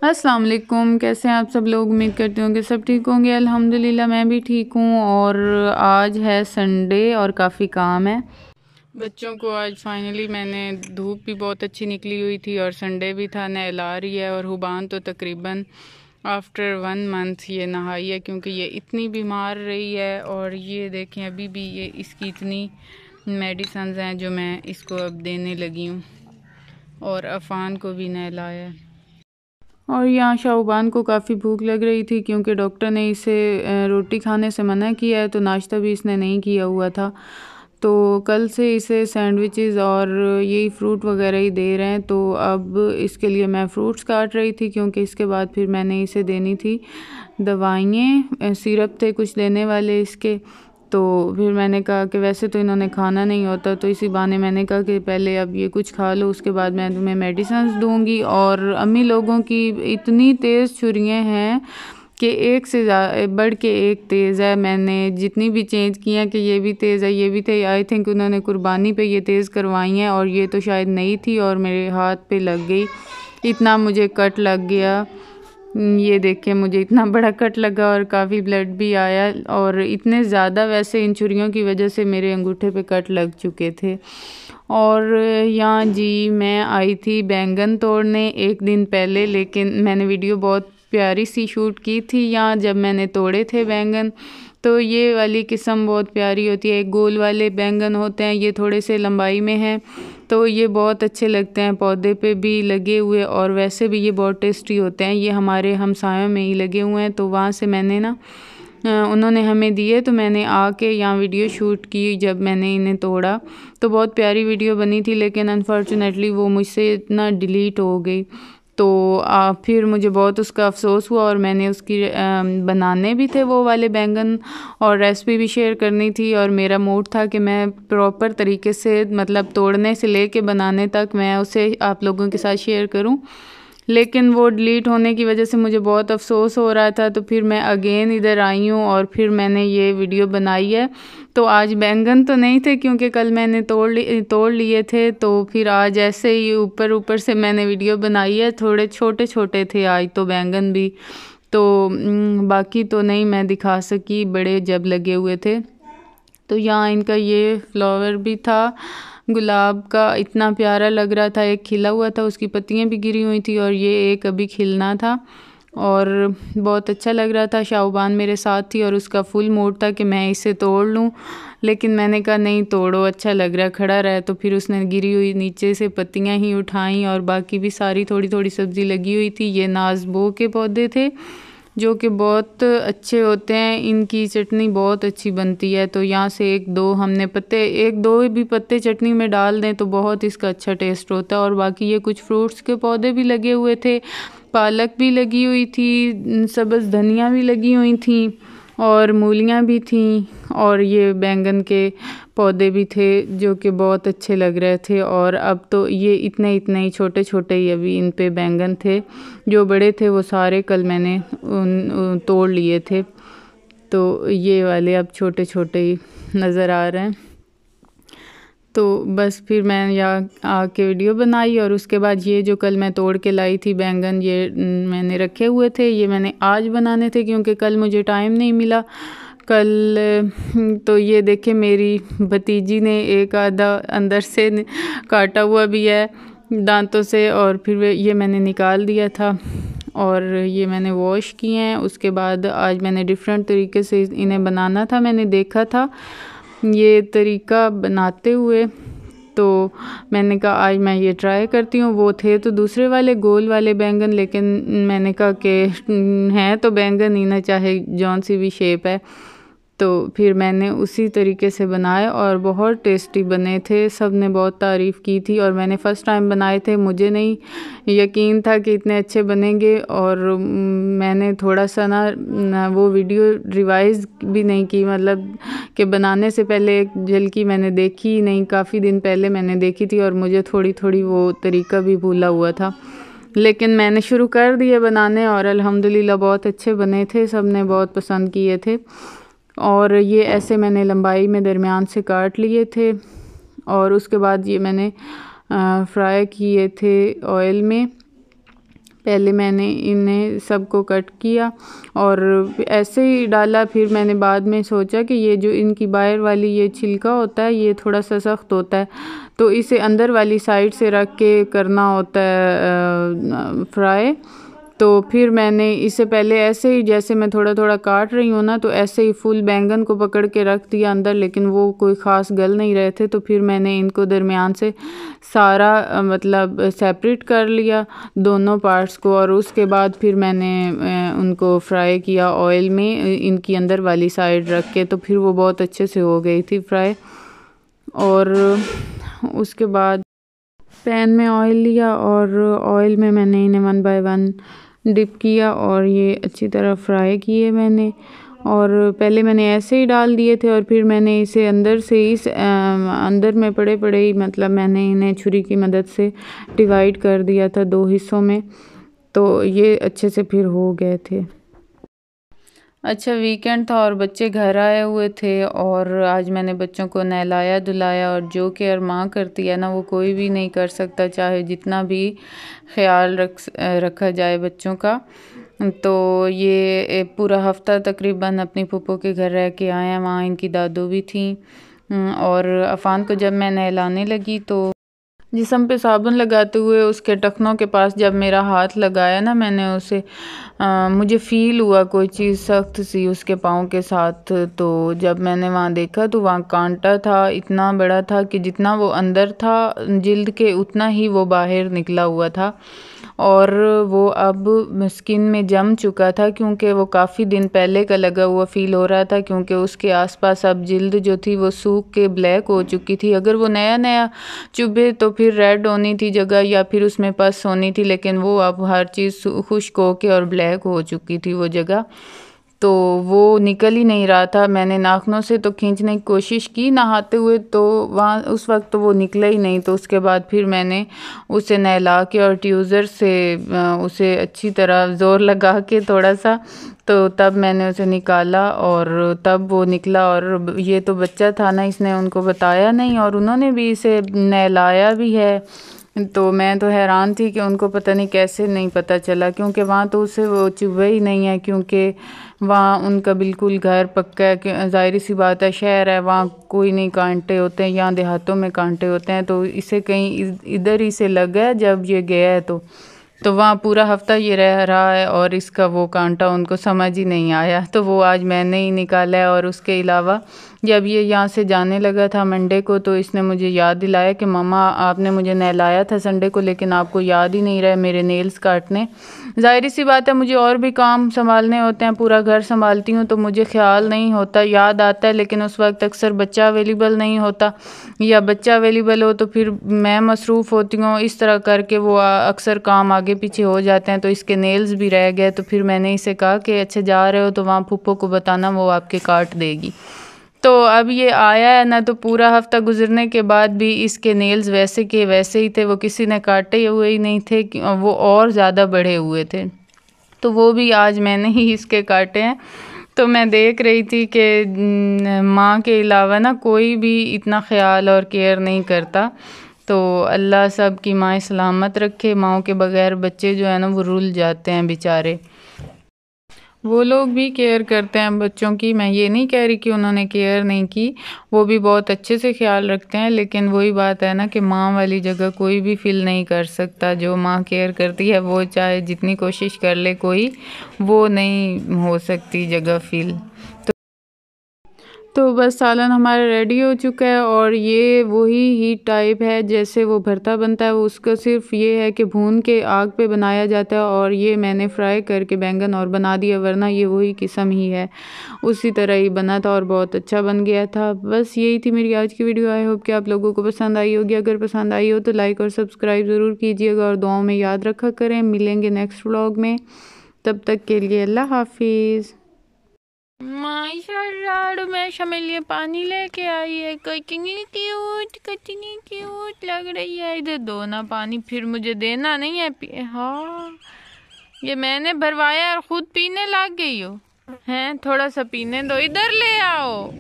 अस्सलाम वालेकुम। कैसे हैं आप सब लोग? उम्मीद करती हूँ कि सब ठीक होंगे। अल्हम्दुलिल्लाह मैं भी ठीक हूँ। और आज है संडे और काफ़ी काम है बच्चों को। आज फाइनली मैंने, धूप भी बहुत अच्छी निकली हुई थी और संडे भी था, नहला रही है। और हुबान तो तकरीबन आफ्टर 1 मंथ ये नहाई है क्योंकि ये इतनी बीमार रही है। और ये देखें अभी भी ये इसकी इतनी मेडिसिन हैं जो मैं इसको अब देने लगी हूँ। और अफ़ान को भी नहलाया है। और यहाँ शाहबान को काफ़ी भूख लग रही थी क्योंकि डॉक्टर ने इसे रोटी खाने से मना किया है, तो नाश्ता भी इसने नहीं किया हुआ था। तो कल से इसे सैंडविचेस और यही फ्रूट वगैरह ही दे रहे हैं। तो अब इसके लिए मैं फ्रूट्स काट रही थी क्योंकि इसके बाद फिर मैंने इसे देनी थी दवाइयाँ, सिरप थे कुछ देने वाले इसके। तो फिर मैंने कहा कि वैसे तो इन्होंने खाना नहीं होता, तो इसी बहाने मैंने कहा कि पहले अब ये कुछ खा लो, उसके बाद मैं तुम्हें मेडिसिन दूंगी। और अम्मी लोगों की इतनी तेज़ छुरियाँ हैं कि एक से बढ़ के एक तेज़ है। मैंने जितनी भी चेंज की हैं कि ये भी तेज़ है, ये भी थे, आई थिंक उन्होंने कुर्बानी पे ये तेज़ करवाई हैं। और ये तो शायद नहीं थी और मेरे हाथ पे लग गई, इतना मुझे कट लग गया। ये देखें मुझे इतना बड़ा कट लगा और काफ़ी ब्लड भी आया। और इतने ज़्यादा वैसे इन छुरियों की वजह से मेरे अंगूठे पे कट लग चुके थे। और यहाँ जी मैं आई थी बैंगन तोड़ने एक दिन पहले, लेकिन मैंने वीडियो बहुत प्यारी सी शूट की थी यहाँ जब मैंने तोड़े थे बैंगन। तो ये वाली किस्म बहुत प्यारी होती है। एक गोल वाले बैंगन होते हैं, ये थोड़े से लंबाई में हैं, तो ये बहुत अच्छे लगते हैं पौधे पे भी लगे हुए। और वैसे भी ये बहुत टेस्टी होते हैं। ये हमारे हमसायों में ही लगे हुए हैं, तो वहाँ से मैंने ना उन्होंने हमें दिए, तो मैंने आके यहाँ वीडियो शूट की जब मैंने इन्हें तोड़ा। तो बहुत प्यारी वीडियो बनी थी, लेकिन अनफॉर्चुनेटली वो मुझसे इतना डिलीट हो गई। तो फिर मुझे बहुत उसका अफ़सोस हुआ और मैंने उसकी बनाने भी थे वो वाले बैंगन और रेसिपी भी शेयर करनी थी। और मेरा मूड था कि मैं प्रॉपर तरीके से, मतलब तोड़ने से लेके बनाने तक मैं उसे आप लोगों के साथ शेयर करूं। लेकिन वो डिलीट होने की वजह से मुझे बहुत अफ़सोस हो रहा था। तो फिर मैं अगेन इधर आई हूँ और फिर मैंने ये वीडियो बनाई है। तो आज बैंगन तो नहीं थे क्योंकि कल मैंने तोड़ लिए थे। तो फिर आज ऐसे ही ऊपर ऊपर से मैंने वीडियो बनाई है। थोड़े छोटे छोटे थे आज तो बैंगन भी, तो बाकी तो नहीं मैं दिखा सकी, बड़े जब लगे हुए थे। तो यहाँ इनका ये फ्लावर भी था गुलाब का, इतना प्यारा लग रहा था। एक खिला हुआ था, उसकी पत्तियां भी गिरी हुई थी, और ये एक अभी खिलना था और बहुत अच्छा लग रहा था। शाहबान मेरे साथ थी और उसका फुल मूड था कि मैं इसे तोड़ लूँ, लेकिन मैंने कहा नहीं तोड़ो, अच्छा लग रहा है खड़ा रहा। तो फिर उसने गिरी हुई नीचे से पत्तियां ही उठाई और बाकी भी सारी थोड़ी थोड़ी सब्ज़ी लगी हुई थी। ये नाज़बो के पौधे थे जो कि बहुत अच्छे होते हैं, इनकी चटनी बहुत अच्छी बनती है। तो यहाँ से एक दो हमने पत्ते, एक दो भी पत्ते चटनी में डाल दें तो बहुत इसका अच्छा टेस्ट होता है। और बाकी ये कुछ फ्रूट्स के पौधे भी लगे हुए थे, पालक भी लगी हुई थी, सब्ज़ धनिया भी लगी हुई थी और मूलियाँ भी थीं, और ये बैंगन के पौधे भी थे जो कि बहुत अच्छे लग रहे थे। और अब तो ये इतने इतने ही छोटे छोटे ही अभी इन पे बैंगन थे, जो बड़े थे वो सारे कल मैंने तोड़ लिए थे। तो ये वाले अब छोटे छोटे ही नज़र आ रहे हैं। तो बस फिर मैं यहाँ आके वीडियो बनाई और उसके बाद ये जो कल मैं तोड़ के लाई थी बैंगन, ये मैंने रखे हुए थे। ये मैंने आज बनाने थे क्योंकि कल मुझे टाइम नहीं मिला। कल तो ये देखे मेरी भतीजी ने एक आधा अंदर से काटा हुआ भी है दांतों से, और फिर ये मैंने निकाल दिया था और ये मैंने वॉश किए हैं। उसके बाद आज मैंने डिफरेंट तरीके से इन्हें बनाना था, मैंने देखा था ये तरीका बनाते हुए, तो मैंने कहा आज मैं ये ट्राई करती हूँ। वो थे तो दूसरे वाले गोल वाले बैंगन, लेकिन मैंने कहा कि हैं तो बैंगन ही ना, चाहे जौन सी भी शेप है। तो फिर मैंने उसी तरीके से बनाए और बहुत टेस्टी बने थे, सब ने बहुत तारीफ़ की थी। और मैंने फ़र्स्ट टाइम बनाए थे, मुझे नहीं यकीन था कि इतने अच्छे बनेंगे। और मैंने थोड़ा सा ना वो वीडियो रिवाइज़ भी नहीं की, मतलब कि बनाने से पहले एक झलकी मैंने देखी नहीं, काफ़ी दिन पहले मैंने देखी थी और मुझे थोड़ी थोड़ी वो तरीका भी भूला हुआ था। लेकिन मैंने शुरू कर दिए बनाने और अल्हम्दुलिल्लाह बहुत अच्छे बने थे, सब ने बहुत पसंद किए थे। और ये ऐसे मैंने लंबाई में दरमियान से काट लिए थे और उसके बाद ये मैंने फ्राई किए थे ऑयल में। पहले मैंने इन्हें सबको कट किया और ऐसे ही डाला। फिर मैंने बाद में सोचा कि ये जो इनकी बाहर वाली ये छिलका होता है ये थोड़ा सा सख्त होता है, तो इसे अंदर वाली साइड से रख के करना होता है फ्राई। तो फिर मैंने इसे पहले ऐसे ही, जैसे मैं थोड़ा थोड़ा काट रही हूँ ना, तो ऐसे ही फुल बैंगन को पकड़ के रख दिया अंदर, लेकिन वो कोई ख़ास गल नहीं रहे थे। तो फिर मैंने इनको दरमियान से सारा मतलब सेपरेट कर लिया दोनों पार्ट्स को, और उसके बाद फिर मैंने उनको फ्राई किया ऑयल में, इनकी अंदर वाली साइड रख के। तो फिर वो बहुत अच्छे से हो गई थी फ्राई। और उसके बाद पैन में ऑयल लिया और ऑयल में मैंने इन्हें 1 बाय 1 डिप किया और ये अच्छी तरह फ्राई किए मैंने। और पहले मैंने ऐसे ही डाल दिए थे और फिर मैंने इसे अंदर से इस अंदर में पड़े पड़े ही मतलब मैंने इन्हें छुरी की मदद से डिवाइड कर दिया था 2 हिस्सों में, तो ये अच्छे से फिर हो गए थे। अच्छा वीकेंड था और बच्चे घर आए हुए थे और आज मैंने बच्चों को नहलाया धुलाया, और जो केयर माँ करती है ना वो कोई भी नहीं कर सकता, चाहे जितना भी ख्याल रखा जाए बच्चों का। तो ये पूरा हफ्ता तकरीबन अपनी फूफो के घर रह के आए हैं, वहाँ इनकी दादू भी थी। और अफ़ान को जब मैं नहलाने लगी तो जिस्म पे साबुन लगाते हुए उसके टखनों के पास जब मेरा हाथ लगाया ना मैंने उसे, मुझे फ़ील हुआ कोई चीज़ सख्त सी उसके पाँव के साथ। तो जब मैंने वहाँ देखा तो वहाँ कांटा था, इतना बड़ा था कि जितना वो अंदर था जिल्द के उतना ही वो बाहर निकला हुआ था, और वो अब स्किन में जम चुका था क्योंकि वो काफ़ी दिन पहले का लगा हुआ फ़ील हो रहा था, क्योंकि उसके आसपास अब जिल्द जो थी वो सूख के ब्लैक हो चुकी थी। अगर वो नया नया चुभे तो फिर रेड होनी थी जगह या फिर उसमें पस होनी थी, लेकिन वो अब हर चीज़ खुश्क हो के और ब्लैक हो चुकी थी वो जगह, तो वो निकल ही नहीं रहा था। मैंने नाखूनों से तो खींचने की कोशिश की नहाते हुए, तो वहाँ उस वक्त तो वो निकला ही नहीं। तो उसके बाद फिर मैंने उसे नहला के और ट्यूज़र से उसे अच्छी तरह ज़ोर लगा के थोड़ा सा, तो तब मैंने उसे निकाला और तब वो निकला। और ये तो बच्चा था ना, इसने उनको बताया नहीं और उन्होंने भी इसे नहलाया भी है। तो मैं तो हैरान थी कि उनको पता नहीं कैसे नहीं पता चला, क्योंकि वहाँ तो उसे वो चुभा ही नहीं है, क्योंकि वहाँ उनका बिल्कुल घर पक्का है कि ज़ाहिर सी बात है शहर है, वहाँ कोई नहीं कांटे होते हैं, यहाँ देहातों में कांटे होते हैं। तो इसे कहीं इधर ही से लगा है जब ये गया है, तो वहाँ पूरा हफ्ता ये रह रहा है और इसका वो कांटा उनको समझ ही नहीं आया, तो वो आज मैंने ही निकाला है। और उसके अलावा जब ये यहाँ से जाने लगा था मंडे को, तो इसने मुझे याद दिलाया कि मम्मा आपने मुझे नहलाया था संडे को, लेकिन आपको याद ही नहीं रहा मेरे नेल्स काटने। ज़ाहिर सी बात है मुझे और भी काम संभालने होते हैं, पूरा घर संभालती हूँ, तो मुझे ख्याल नहीं होता, याद आता है, लेकिन उस वक्त अक्सर बच्चा अवेलेबल नहीं होता, या बच्चा अवेलेबल हो तो फिर मैं मसरूफ़ होती हूँ, इस तरह करके वो अक्सर काम आगे पीछे हो जाते हैं। तो इसके नेल्स भी रह गए, तो फिर मैंने इसे कहा कि अच्छा जा रहे हो तो वहाँ फूफो को बताना, वो आपके काट देगी। तो अब ये आया है ना, तो पूरा हफ्ता गुजरने के बाद भी इसके नेल्स वैसे के वैसे ही थे, वो किसी ने काटे हुए ही नहीं थे, वो और ज़्यादा बढ़े हुए थे। तो वो भी आज मैंने ही इसके काटे हैं। तो मैं देख रही थी कि माँ के अलावा ना कोई भी इतना ख्याल और केयर नहीं करता। तो अल्लाह सब की माँ सलामत रखे। माँओं के बगैर बच्चे जो है ना वो रुल जाते हैं बेचारे। वो लोग भी केयर करते हैं बच्चों की, मैं ये नहीं कह रही कि उन्होंने केयर नहीं की, वो भी बहुत अच्छे से ख्याल रखते हैं, लेकिन वही बात है ना कि माँ वाली जगह कोई भी फ़ील नहीं कर सकता। जो माँ केयर करती है वो चाहे जितनी कोशिश कर ले कोई, वो नहीं हो सकती जगह फ़ील। तो बस सालन हमारा रेडी हो चुका है, और ये वही हीट टाइप है जैसे वो भरता बनता है, वो उसका सिर्फ ये है कि भून के आग पे बनाया जाता है, और ये मैंने फ्राई करके बैंगन और बना दिया, वरना ये वही किस्म ही है, उसी तरह ही बना था और बहुत अच्छा बन गया था। बस यही थी मेरी आज की वीडियो। आई होप कि आप लोगों को पसंद आई होगी। अगर पसंद आई हो तो लाइक और सब्सक्राइब ज़रूर कीजिएगा और दुआओं में याद रखा करें। मिलेंगे नेक्स्ट व्लॉग में, तब तक के लिए अल्लाह हाफिज़। माशाल्लाह मैं शमेलिए पानी लेके आई है, कितनी क्यूट लग रही है। इधर दो ना पानी, फिर मुझे देना नहीं है। हाँ ये मैंने भरवाया और खुद पीने लग गई हो हैं, थोड़ा सा पीने दो, इधर ले आओ।